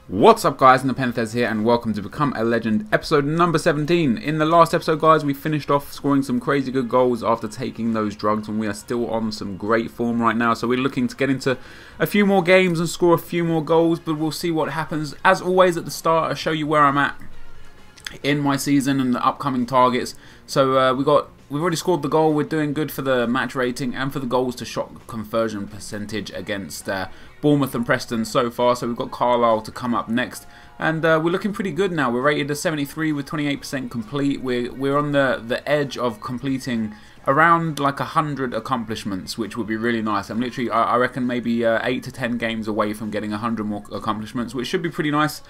What's up guys, NepentheZ here and welcome to Become a Legend episode number 17. In the last episode guys, we finished off scoring some crazy good goals after taking those drugs, and we are still on some great form right now. So we're looking to get into a few more games and score a few more goals, but we'll see what happens. As always at the start, I show you where I'm at in my season and the upcoming targets. So we've already scored the goal. We're doing good for the match rating and for the goals to shot conversion percentage against Bournemouth and Preston so far. So we've got Carlisle to come up next, and we're looking pretty good now. We're rated as 73 with 28% complete. We're on the edge of completing around like 100 accomplishments, which would be really nice. I'm literally, I reckon, maybe 8 to 10 games away from getting 100 more accomplishments, which should be pretty nice.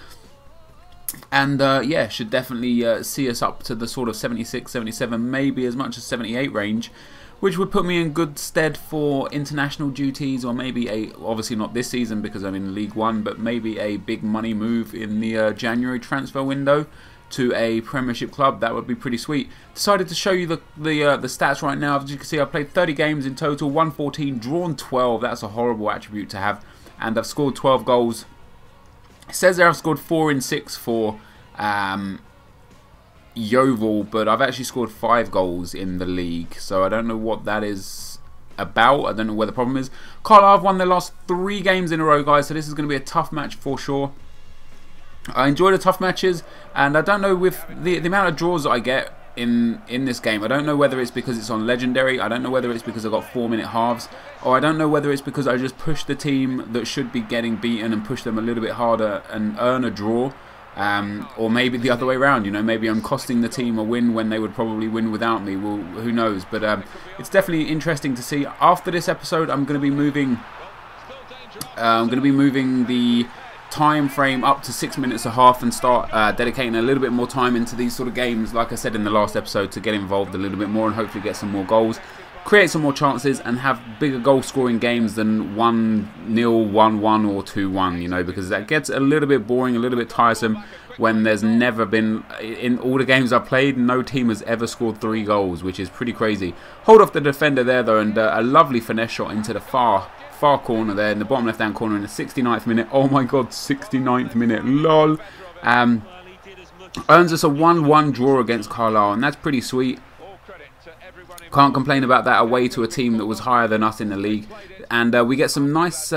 And yeah, should definitely see us up to the sort of 76, 77, maybe as much as 78 range, which would put me in good stead for international duties, or maybe obviously not this season because I'm in League One, but maybe a big money move in the January transfer window to a Premiership club. That would be pretty sweet. Decided to show you the stats right now. As you can see, I've played 30 games in total, won 14, drawn 12. That's a horrible attribute to have, and I've scored 12 goals. It says there I've scored 4 in 6 for Yeovil, but I've actually scored 5 goals in the league, so I don't know what that is about. I don't know where the problem is. Carlisle have won their last 3 games in a row, guys, so this is going to be a tough match for sure. I enjoy the tough matches, and I don't know, with the amount of draws that I get in this game, I don't know whether it's because it's on Legendary, I don't know whether it's because I've got 4-minute halves, or I don't know whether it's because I just push the team that should be getting beaten and push them a little bit harder and earn a draw. Or maybe the other way around, you know, maybe I'm costing the team a win when they would probably win without me. Well, who knows? But it's definitely interesting to see. After this episode, I'm going to be moving. The time frame up to 6 minutes and a half and start dedicating a little bit more time into these sort of games, like I said in the last episode, to get involved a little bit more and hopefully get some more goals, create some more chances, and have bigger goal scoring games than 1-0, 1-1 or 2-1, you know, because that gets a little bit boring, a little bit tiresome when there's never been, in all the games I've played, no team has ever scored 3 goals, which is pretty crazy. Hold off the defender there though, and a lovely finesse shot into the far corner there, in the bottom left hand corner in the 69th minute. Oh my god, 69th minute, lol. Earns us a 1-1 draw against Carlisle, and that's pretty sweet. Can't complain about that, away to a team that was higher than us in the league. And we get some nice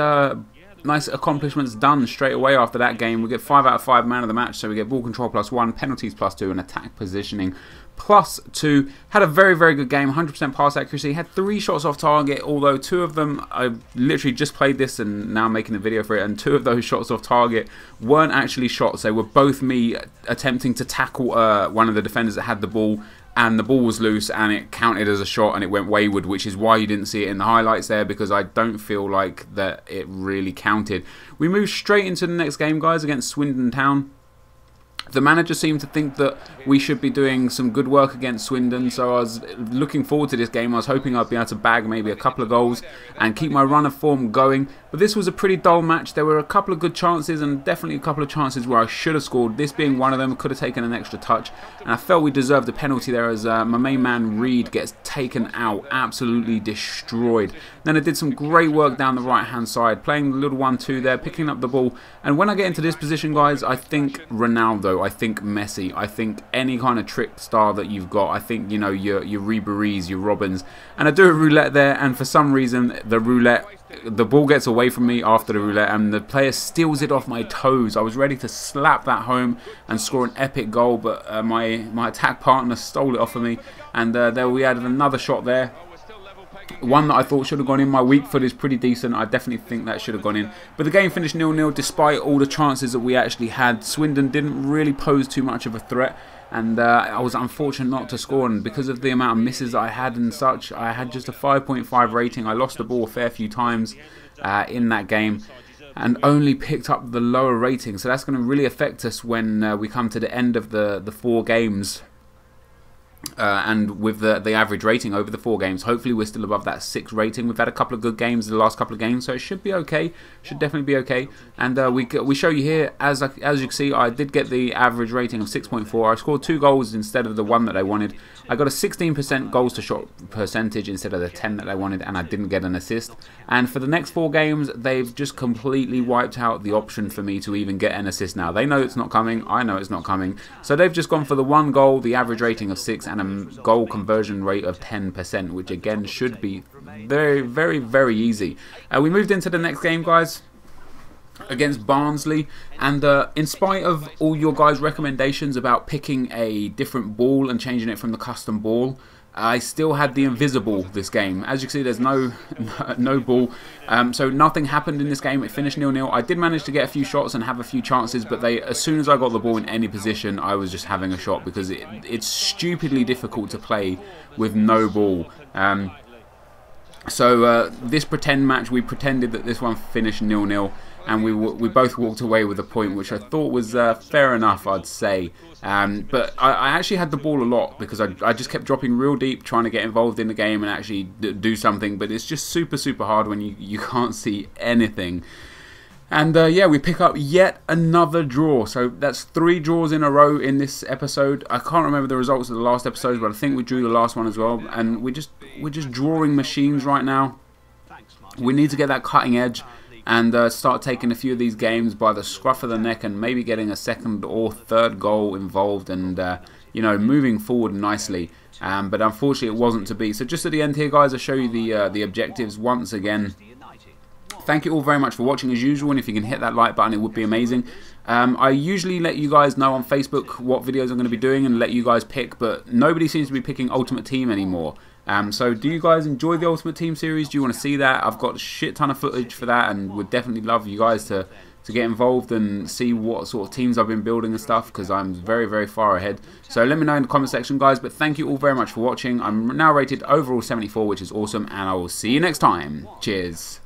accomplishments done straight away after that game. We get 5 out of 5 man of the match, so we get ball control +1, penalties +2, and attack positioning +2. Had a very, very good game, 100% pass accuracy. Had 3 shots off target, although 2 of them, I literally just played this and now I'm making a video for it, and 2 of those shots off target weren't actually shots. They were both me attempting to tackle one of the defenders that had the ball, and the ball was loose and it counted as a shot and it went wayward, which is why you didn't see it in the highlights there, because I don't feel like that it really counted. We move straight into the next game, guys, against Swindon Town. The manager seemed to think that we should be doing some good work against Swindon, so I was looking forward to this game. I was hoping I'd be able to bag maybe a couple of goals and keep my run of form going. But this was a pretty dull match. There were a couple of good chances and definitely a couple of chances where I should have scored. This being one of them, could have taken an extra touch. And I felt we deserved a penalty there as my main man Reed gets taken out, absolutely destroyed. Then I did some great work down the right hand side, playing the little 1-2 there, picking up the ball. And when I get into this position, guys, I think Ronaldo, I think Messi, I think any kind of trick star that you've got. I think, you know, your Ribery's, your Robins. And I do a roulette there, and for some reason the ball gets away from me after the roulette and the player steals it off my toes. I was ready to slap that home and score an epic goal, but my attack partner stole it off of me, and there we had another shot there. One that I thought should have gone in. My weak foot is pretty decent. I definitely think that should have gone in. But the game finished 0-0 despite all the chances that we actually had. Swindon didn't really pose too much of a threat, and I was unfortunate not to score. And because of the amount of misses I had and such, I had just a 5.5 rating. I lost the ball a fair few times in that game and only picked up the lower rating. So that's going to really affect us when we come to the end of the 4 games and with the average rating over the 4 games, hopefully we're still above that 6 rating. We've had a couple of good games the last couple of games, so it should be okay. Should definitely be okay. And we show you here, as you can see, I did get the average rating of 6.4. I scored 2 goals instead of the 1 that I wanted. I got a 16% goals to shot percentage instead of the 10 that I wanted, and I didn't get an assist. And for the next 4 games, they've just completely wiped out the option for me to even get an assist now. They know it's not coming, I know it's not coming. So they've just gone for the 1 goal, the average rating of 6, and a goal conversion rate of 10%, which again should be very, very, very easy. We moved into the next game, guys, against Barnsley, and in spite of all your guys' recommendations about picking a different ball and changing it from the custom ball, I still had the invisible this game. As you can see, there's no ball, so nothing happened in this game. It finished 0-0. I did manage to get a few shots and have a few chances, but as soon as I got the ball in any position, I was just having a shot, because it's stupidly difficult to play with no ball. So this pretend match, we pretended that this one finished 0-0, and we both walked away with a point, which I thought was fair enough, I'd say. But I actually had the ball a lot, because I just kept dropping real deep, trying to get involved in the game and actually do something. But it's just super, super hard when you can't see anything. And yeah, we pick up yet another draw. So that's 3 draws in a row in this episode. I can't remember the results of the last episode, but I think we drew the last one as well. And we're just drawing machines right now. We need to get that cutting edge and start taking a few of these games by the scruff of the neck, and maybe getting a 2nd or 3rd goal involved, and you know, moving forward nicely. But unfortunately, it wasn't to be. So just at the end here, guys, I'll show you the objectives once again. Thank you all very much for watching as usual, and if you can hit that like button, it would be amazing. I usually let you guys know on Facebook what videos I'm going to be doing and let you guys pick, but nobody seems to be picking Ultimate Team anymore. So do you guys enjoy the Ultimate Team series? Do you want to see that? I've got a shit ton of footage for that, and would definitely love you guys to get involved and see what sort of teams I've been building and stuff, because I'm very, very far ahead. So let me know in the comment section, guys. But thank you all very much for watching. I'm now rated overall 74, which is awesome, and I will see you next time. Cheers.